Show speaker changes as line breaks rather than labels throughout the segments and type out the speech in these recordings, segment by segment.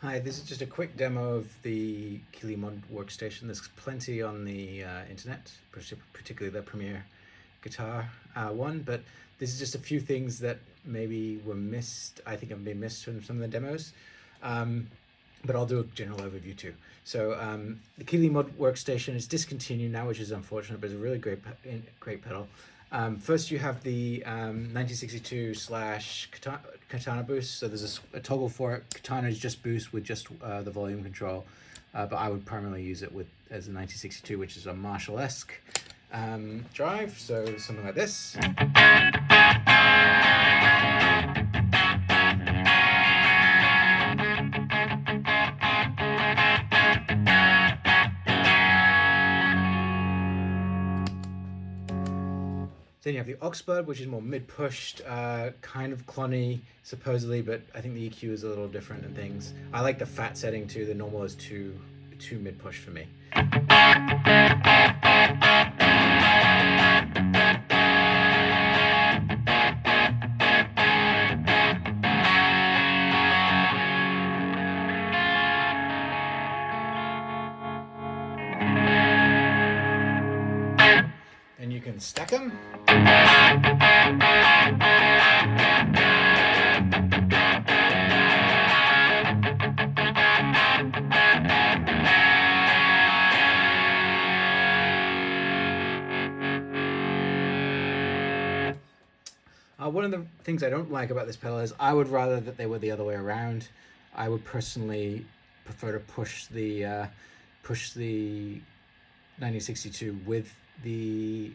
Hi, this is just a quick demo of the Keeley Mod Workstation. There's plenty on the internet, particularly the Premier guitar one, but this is just a few things that maybe were missed. I think have been missed from some of the demos, but I'll do a general overview too. So the Keeley Mod Workstation is discontinued now, which is unfortunate, but it's a really great pedal. First, you have the 1962 / Katana boost. So there's a toggle for it. Katana is just boost with just the volume control, but I would primarily use it as a 1962, which is a Marshall-esque drive. So something like this. Then you have the Oxbird, which is more mid-pushed, kind of clonny, supposedly, but I think the EQ is a little different and things. I like the fat setting too. The normal is too mid-push for me. And you can stack them. One of the things I don't like about this pedal is I would rather that they were the other way around. I would personally prefer to push the 1962 with the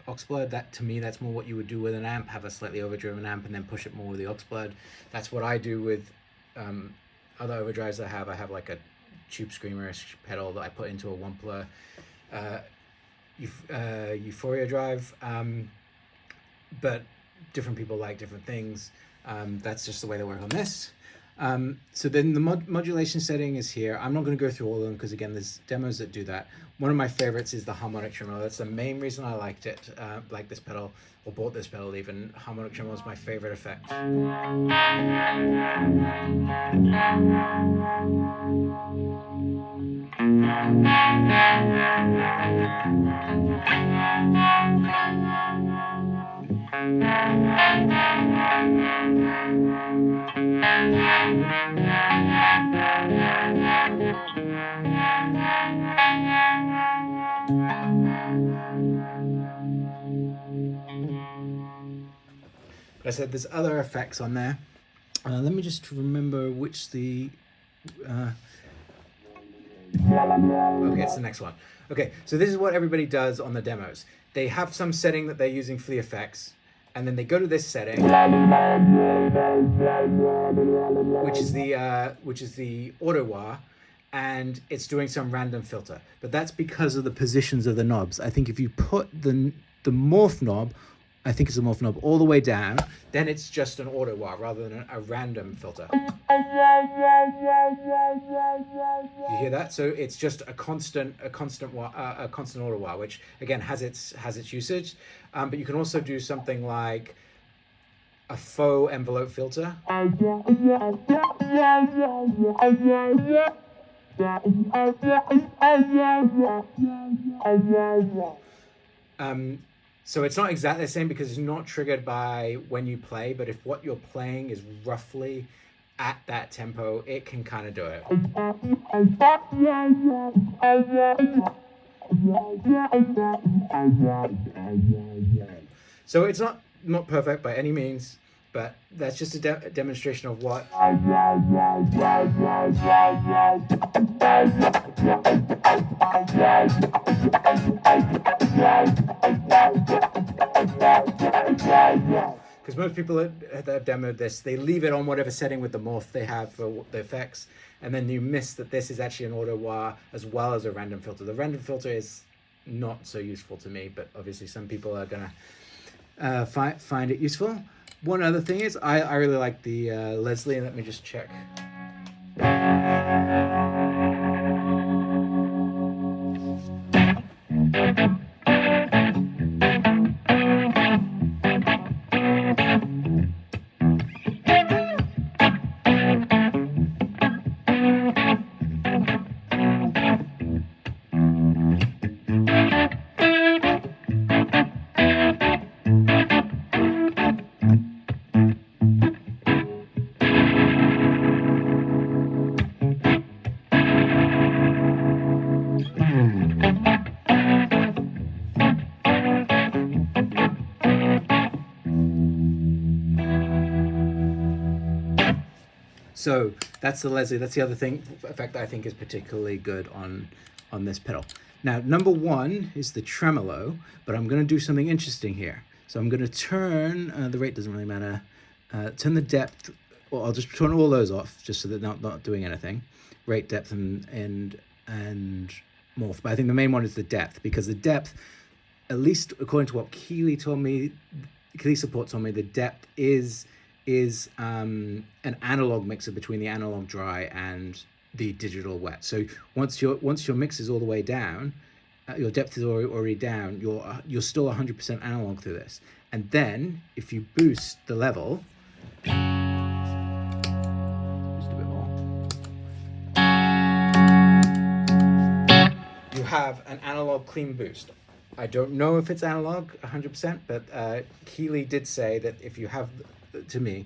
Oxblood. That to me, that's more what you would do with an amp. Have a slightly overdriven amp and then push it more with the Oxblood. That's what I do with other overdrives I have. I have like a Tube Screamer-ish pedal that I put into a Wampler Euphoria drive, but different people like different things. That's just the way they work on this. So then the modulation setting is here. I'm not going to go through all of them because again, there's demos that do that. One of my favorites is the Harmonic Tremolo. That's the main reason I liked it, like this pedal, or bought this pedal even. Harmonic Tremolo is my favorite effect. But I said there's other effects on there. Let me just remember which the... Okay, it's the next one. Okay, so this is what everybody does on the demos. They have some setting that they're using for the effects, and then they go to this setting, which is the auto wah, and it's doing some random filter. But that's because of the positions of the knobs. I think if you put the morph knob, I think it's a morph knob, all the way down, then it's just an auto wah rather than a random filter. You hear that? So it's just a constant auto wah, which again has its usage. But you can also do something like a faux envelope filter. So it's not exactly the same because it's not triggered by when you play, but if what you're playing is roughly at that tempo, it can kind of do it. So it's not perfect by any means, but that's just a demonstration of what. Because most people that have demoed this, they leave it on whatever setting with the morph they have for the effects, and then you miss that this is actually an auto wah as well as a random filter. The random filter is not so useful to me, but obviously some people are gonna find it useful. One other thing is I really like the Leslie. Let me just check. So that's the Leslie. That's the other thing effect that I think is particularly good on this pedal. Now, number one is the tremolo, but I'm going to do something interesting here. So I'm going to turn the rate doesn't really matter. Turn the depth, or I'll just turn all those off, just so that not doing anything. Rate, depth, and morph. But I think the main one is the depth, because the depth, at least according to what Keeley told me, Keeley Support told me, the depth is an analog mixer between the analog dry and the digital wet. So once your mix is all the way down, your depth is already down, you're still 100% analog through this. And then if you boost the level, just a bit more, you have an analog clean boost. I don't know if it's analog 100%, but Keeley did say that if you have, to me,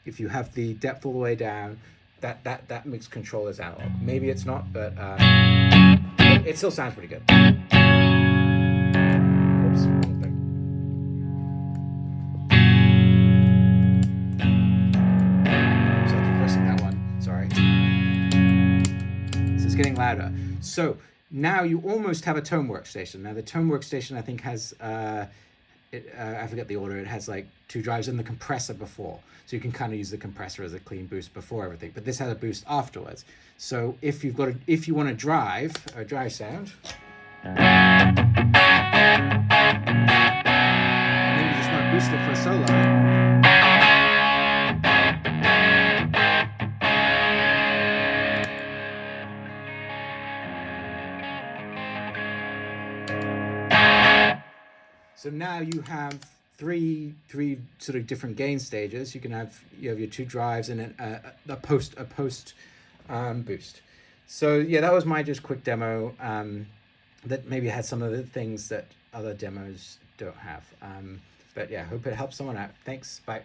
if you have the depth all the way down, that mix control is analog. Maybe it's not, but it still sounds pretty good. Oops, wrong thing. So I keep pressing that one. Sorry. So it's getting louder. So now you almost have a Tone Workstation. Now the Tone Workstation, I think, has I forget the order. It has like 2 drives and the compressor before, so you can kind of use the compressor as a clean boost before everything. But this has a boost afterwards. So if you want to drive a dry sound, and then you just want to boost it for a solo. So now you have three sort of different gain stages. You have your 2 drives and then a post boost. So yeah, that was my just quick demo that maybe had some of the things that other demos don't have. But yeah, hope it helps someone out. Thanks. Bye.